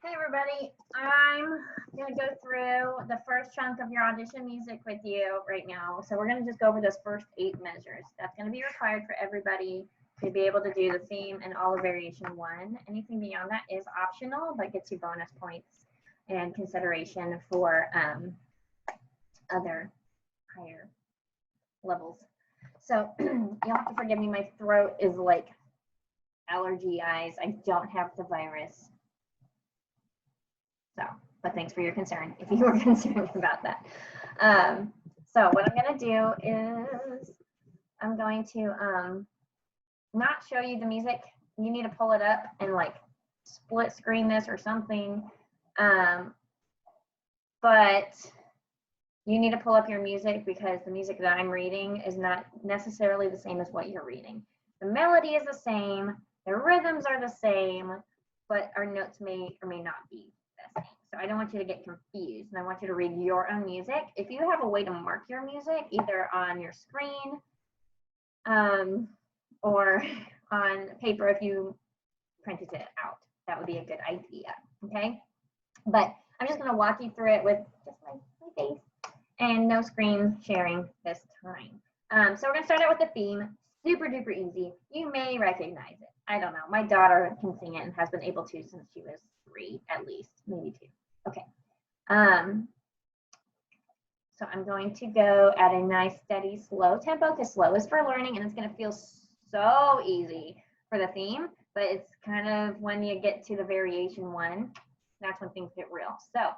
Hey everybody, I'm going to go through the first chunk of your audition music with you right now. So we're going to just go over those first 8 measures. That's going to be required for everybody to be able to do the theme and all of variation 1. Anything beyond that is optional, but gets you bonus points and consideration for other higher levels. So you'll have to forgive me, my throat is like allergy eyes. I don't have the virus. So, but thanks for your concern if you were concerned about that. So what I'm going to do is I'm going to not show you the music. You need to pull it up and like split screen this or something. But you need to pull up your music because the music that I'm reading is not necessarily the same as what you're reading. The melody is the same, the rhythms are the same, but our notes may or may not be the same. So I don't want you to get confused, and I want you to read your own music. If you have a way to mark your music, either on your screen or on paper if you printed it out, that would be a good idea, okay? But I'm just gonna walk you through it with just my face and no screen sharing this time. So we're gonna start out with the theme. Super duper easy. You may recognize it. I don't know. My daughter can sing it and has been able to since she was 3 at least, maybe 2. Okay. So I'm going to go at a nice, steady, slow tempo because slow is for learning, and it's going to feel so easy for the theme. But it's kind of when you get to the variation 1, that's when things get real. So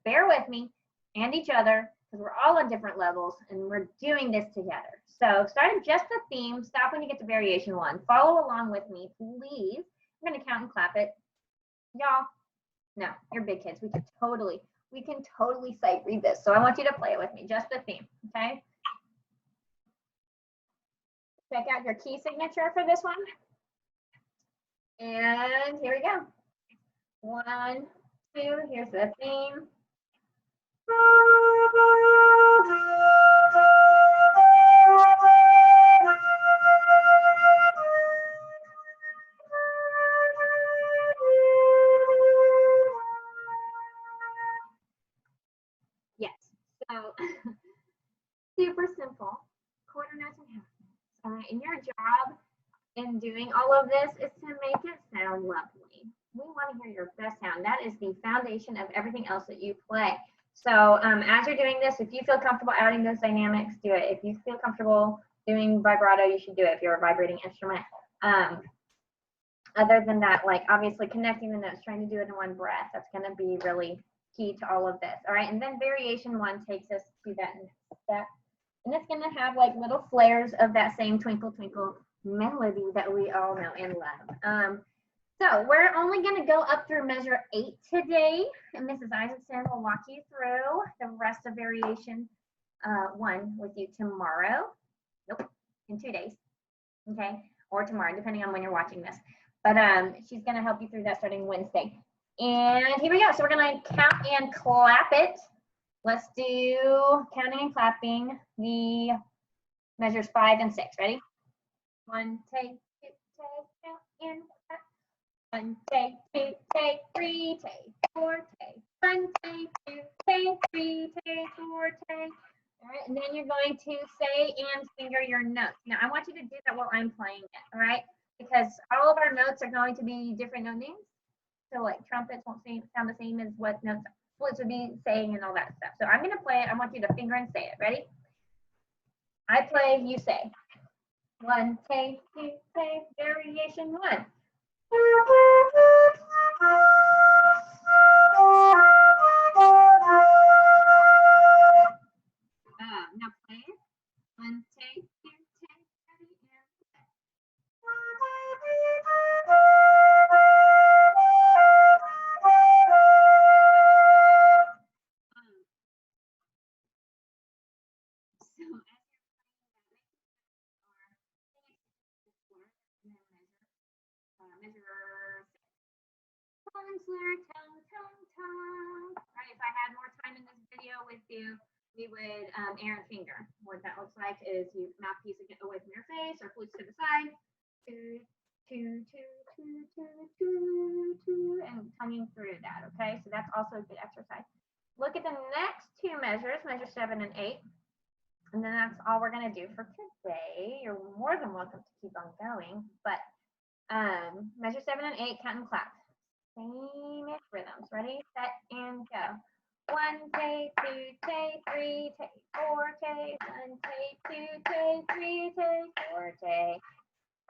bear with me and each other because we're all on different levels and we're doing this together. So starting just the theme, stop when you get to variation 1. Follow along with me, please. I'm going to count and clap it. Y'all, no, you're big kids. We can totally sight read this. So I want you to play it with me, just the theme, okay? Check out your key signature for this one. And here we go. 1, 2, here's the theme. Yes, so super simple, quarter notes and half notes. All right, and your job in doing all of this is to make it sound lovely. We want to hear your best sound. That is the foundation of everything else that you play. So as you're doing this, if you feel comfortable adding those dynamics, do it. If you feel comfortable doing vibrato, you should do it if you're a vibrating instrument. Other than that, like obviously connecting the notes, trying to do it in one breath, that's going to be really key to all of this. All right, and then variation 1 takes us to that next step. And it's going to have like little flares of that same twinkle, twinkle melody that we all know and love. So we're only going to go up through measure 8 today, and Mrs. Isaacson will walk you through the rest of variation 1 with you tomorrow. Nope, in 2 days, okay, or tomorrow, depending on when you're watching this. But she's going to help you through that starting Wednesday. And here we go. So we're going to count and clap it. Let's do counting and clapping the measures 5 and 6. Ready? 1, take, 2, take, count and clap. 1, take, 2, take, 3, take, 4, take. 1, take, 2, take, 3, take, 4, take. All right, and then you're going to say and finger your notes. Now, I want you to do that while I'm playing it, all right? Because all of our notes are going to be different note names. So, like, trumpets won't sound the same as what notes flutes would be saying and all that stuff. So, I'm going to play it. I want you to finger and say it. Ready? I play, you say. 1, take, 2, take, variation 1. Now play it. 1, take, 2, take, ready, and play. Measure 6. Counselor, tongue, tongue, tongue. All right, if I had more time in this video with you, we would air and finger. What that looks like is you mouthpiece away from your face or flutes to the side. 2, 2, 2, 2, 2, 2, 2, and tongue pounding through that, okay? So that's also a good exercise. Look at the next two measures, measure 7 and 8. And then that's all we're going to do for today. You're more than welcome to keep on going. But measure 7 and 8, count and clap. Same-ish rhythms. Ready, set, and go. 1, take, 2, take, 3, take, 4, take, 1, take, 2, take, 3, take, 4, take.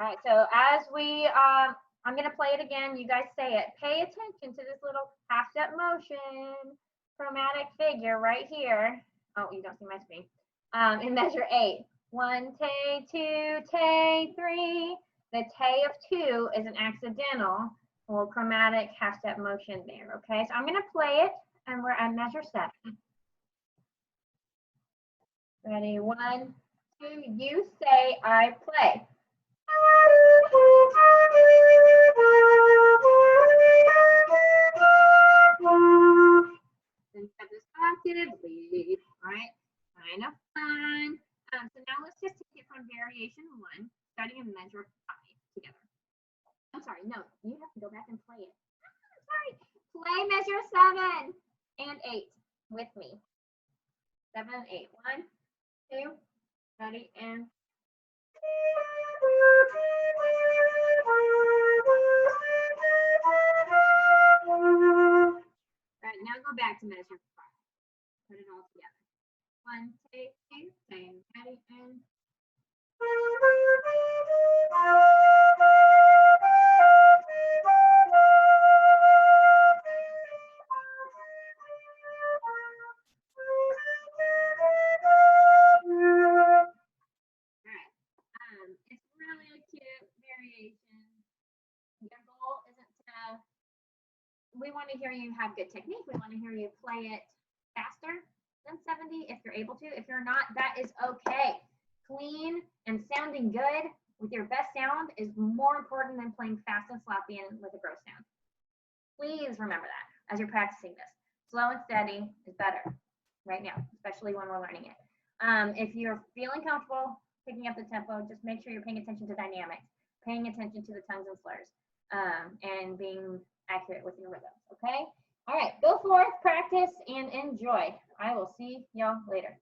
All right, so as we, I'm going to play it again. You guys say it. Pay attention to this little half-step motion, chromatic figure right here. Oh, you don't see my screen. In measure 8. 1, take, 2, take, 3. The tay of 2 is an accidental little chromatic half-step motion there, okay? So I'm going to play it, and we're at measure 7. Ready? 1, 2, you say, I play. And distractedly, all right? Kind of fun. So now let's just take it from variation 1, starting in measure 5 together. I'm sorry, no, you have to go back and play it. I'm sorry. Play measure 7 and 8 with me. 7 and 8. 1, 2, ready, and all right, now go back to measure 5. Put it all together. 1, take, 2, same, ready, and it's really a cute variation. Your goal isn't to, we want to hear you have good technique. We want to hear you play it faster than 70 if you're able to. If you're not, that is okay. Clean and sounding good with your best sound is more important than playing fast and sloppy and with a gross sound. Please remember that as you're practicing this. Slow and steady is better right now, especially when we're learning it. If you're feeling comfortable picking up the tempo, just make sure you're paying attention to dynamics, paying attention to the tongues and slurs, and being accurate with your rhythms, okay? All right, go forth, practice, and enjoy. I will see y'all later.